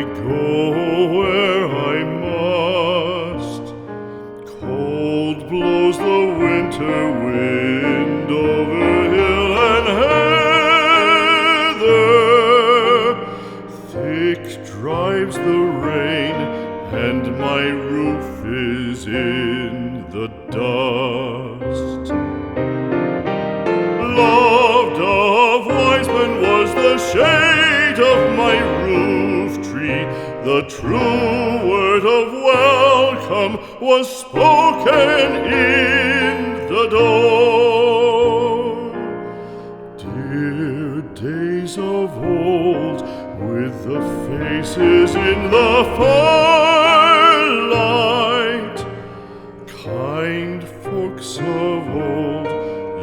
go where I must. Cold blows the winter wind over hill and heather. Thick drives the rain, and my roof is in the dust. Loved of wise men was the shade of my roof tree. The true word of welcome was spoken in the door. Dear days of old, with the faces in the firelight, kind folks of old,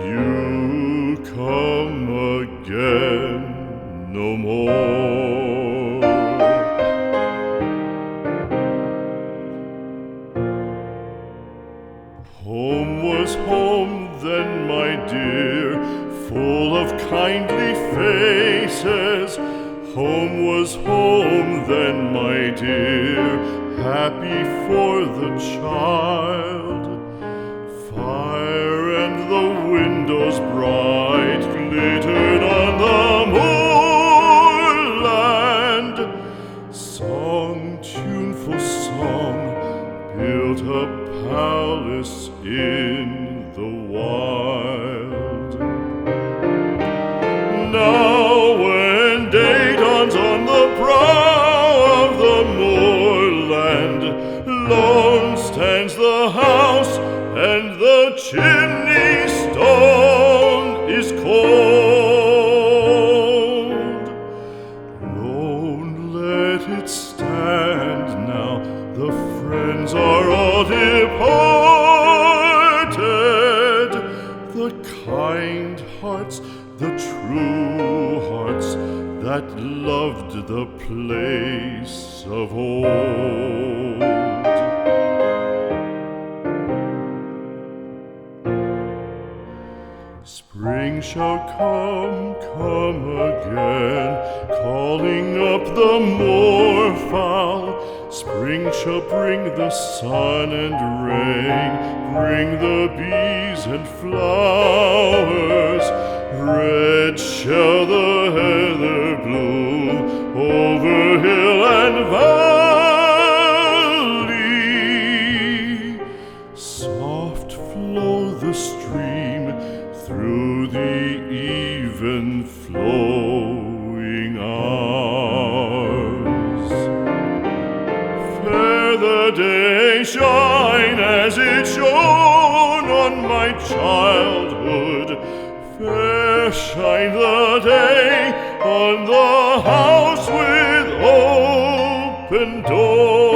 you come again no more. Home was home then, my dear, full of kindly faces. Home was home then, my dear, happy for the child. Fire and the windows bright glittered on the moorland. Song, tuneful song, built a palace in the wild. Now when day dawns on the brow of the moorland, lone stands the house, and the chimney stone is cold. Lone, let it stand now, the friends are all departed. The kind hearts, the true hearts, that loved the place of old. Spring shall come again, calling up the moorfowl. Spring shall bring the sun and rain, bring the bees and flowers. Red shall the heather bloom over hill and valley. Soft flow the stream through the even flowing hours. Fair the day shine as it shone on my childhood. Fair shine the day on the house with open door.